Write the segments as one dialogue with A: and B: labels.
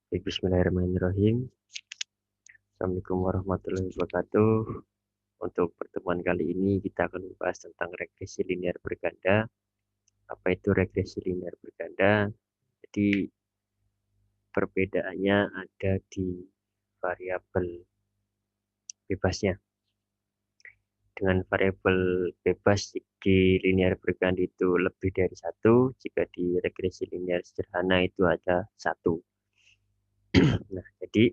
A: Bismillahirrahmanirrahim. Assalamualaikum warahmatullahi wabarakatuh. Untuk pertemuan kali ini kita akan membahas tentang regresi linear berganda. Apa itu regresi linear berganda? Jadi perbedaannya ada di variabel bebasnya. Dengan variabel bebas di linear berganda itu lebih dari satu, jika di regresi linear sederhana itu ada satu. Nah, jadi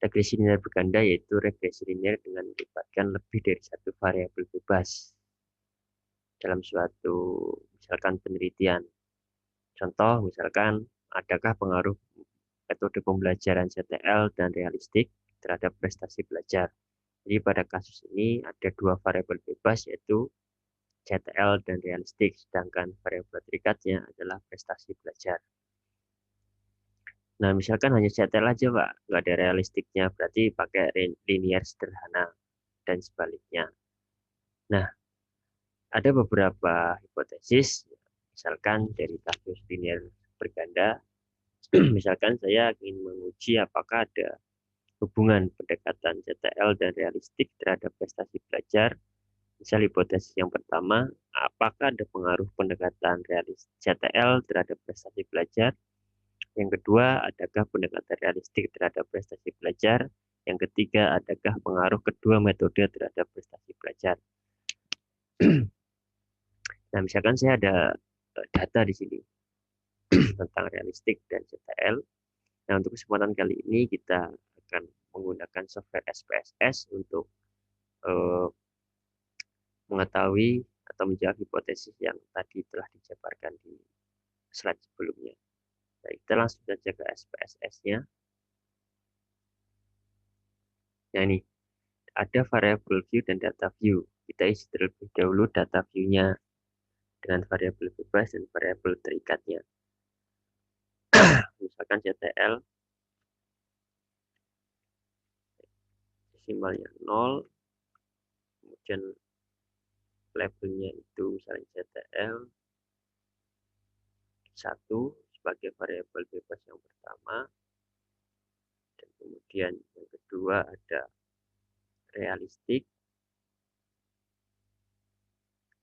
A: regresi linear berganda yaitu regresi linear dengan melibatkan lebih dari satu variabel bebas dalam suatu misalkan penelitian. Contoh misalkan adakah pengaruh metode pembelajaran CTL dan realistik terhadap prestasi belajar. Jadi pada kasus ini ada dua variabel bebas yaitu CTL dan realistik, sedangkan variabel terikatnya adalah prestasi belajar. Nah, misalkan hanya CTL aja, Pak, nggak ada realistiknya, berarti pakai linear sederhana dan sebaliknya. Nah, ada beberapa hipotesis, misalkan dari kasus linear berganda, misalkan saya ingin menguji apakah ada hubungan pendekatan CTL dan realistik terhadap prestasi belajar. Misal hipotesis yang pertama, apakah ada pengaruh pendekatan CTL terhadap prestasi belajar? Yang kedua, adakah pendekatan realistik terhadap prestasi belajar? Yang ketiga, adakah pengaruh kedua metode terhadap prestasi belajar? Nah, misalkan saya ada data di sini tentang realistik dan CTL. Nah, untuk kesempatan kali ini kita akan menggunakan software SPSS untuk mengetahui atau menjawab hipotesis yang tadi telah dijabarkan di slide sebelumnya. Nah, kita langsung saja ke SPSS-nya. Nah, ini ada variable view dan data view. Kita isi terlebih dahulu data view-nya dengan variabel bebas dan variabel terikatnya. Misalkan CTL desimalnya 0, kemudian labelnya itu misalnya CTL 1 sebagai variabel bebas yang pertama, dan kemudian yang kedua ada realistik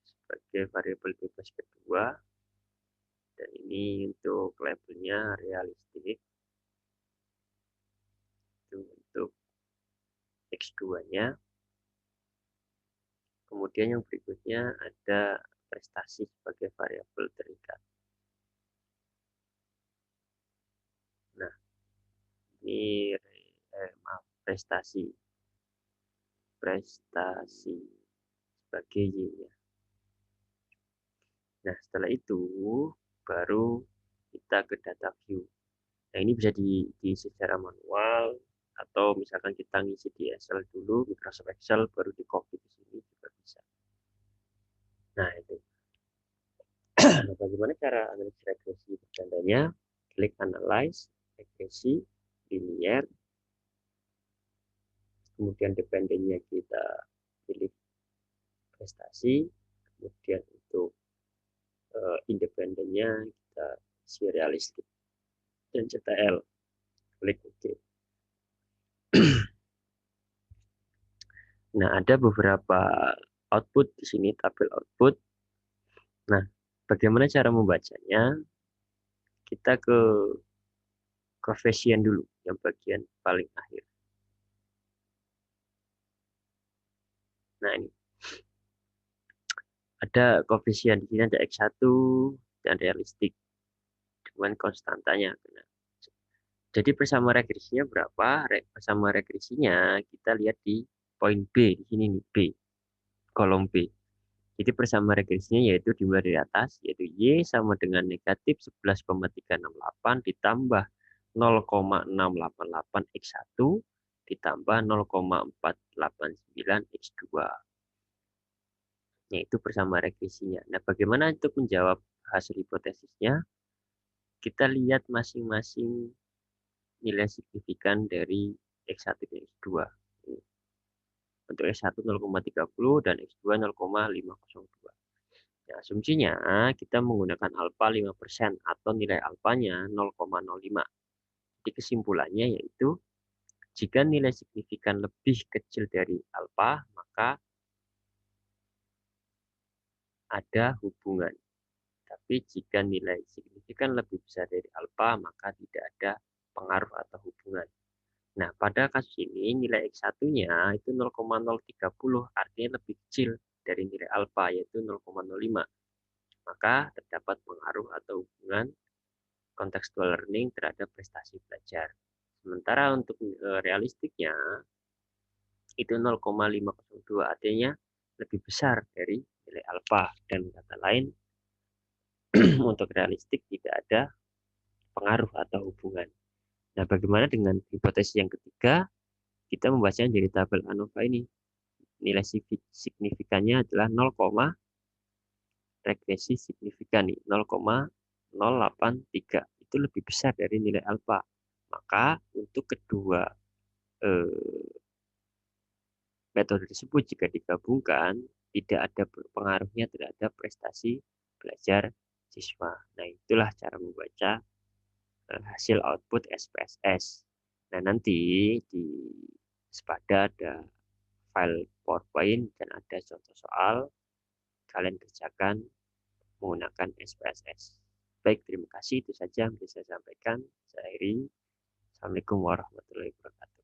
A: sebagai variabel bebas kedua, dan ini untuk labelnya realistik. Itu untuk X2-nya. Kemudian yang berikutnya ada prestasi sebagai variabel terikat. Nah, ini prestasi sebagai Y-nya. Nah, setelah itu baru kita ke data view. Nah, ini bisa diisi secara manual atau misalkan kita ngisi di Excel dulu, Microsoft Excel, baru di copy di sini juga bisa. Nah, itu. Nah, bagaimana cara analisis regresi bergandanya? Klik Analyze, regresi, linear, kemudian dependennya kita pilih prestasi, kemudian untuk independennya kita isi realistik dan CTL. Klik OK. Nah, ada beberapa output di sini, tabel output. Nah, bagaimana cara membacanya? Kita ke koefisien dulu, yang bagian paling akhir. Nah, ini. Ada koefisien di sini, ada X1 dan realistik dengan konstantanya. Jadi bersama regresinya berapa? Bersama regresinya kita lihat di poin B, di sini nih, B, kolom B. Jadi bersama regresinya yaitu dimulai dari atas, yaitu Y sama dengan negatif 11,368 ditambah 0,688 X1 ditambah 0,489 X2. Yaitu bersama regresinya. Nah, bagaimana untuk menjawab hasil hipotesisnya? Kita lihat masing-masing nilai signifikan dari X1 dan X2. Untuk X1 0,30 dan X2 0,502. Nah, asumsinya kita menggunakan alfa 5% atau nilai alfanya 0,05. Jadi kesimpulannya yaitu jika nilai signifikan lebih kecil dari alfa, maka ada hubungan. Tapi jika nilai signifikan lebih besar dari alfa, maka tidak ada pengaruh atau hubungan. Nah, pada kasus ini nilai X1-nya itu 0,030, artinya lebih kecil dari nilai alfa, yaitu 0,05. Maka terdapat pengaruh atau hubungan contextual learning terhadap prestasi belajar. Sementara untuk realistiknya itu 0,502, artinya lebih besar dari nilai alfa. Dan kata lain, untuk realistik tidak ada pengaruh atau hubungan. Nah, bagaimana dengan hipotesis yang ketiga? Kita membacanya dari tabel ANOVA ini. Nilai signifikannya adalah 0, regresi signifikan nih 0,083. Itu lebih besar dari nilai alfa. Maka untuk kedua metode tersebut jika digabungkan tidak ada pengaruhnya terhadap prestasi belajar siswa. Nah, itulah cara membaca hasil output SPSS. Nah, nanti di Sepada ada file PowerPoint dan ada contoh soal. Kalian kerjakan menggunakan SPSS. Baik, terima kasih. Itu saja yang bisa saya sampaikan. Saya akhiri. Assalamualaikum warahmatullahi wabarakatuh.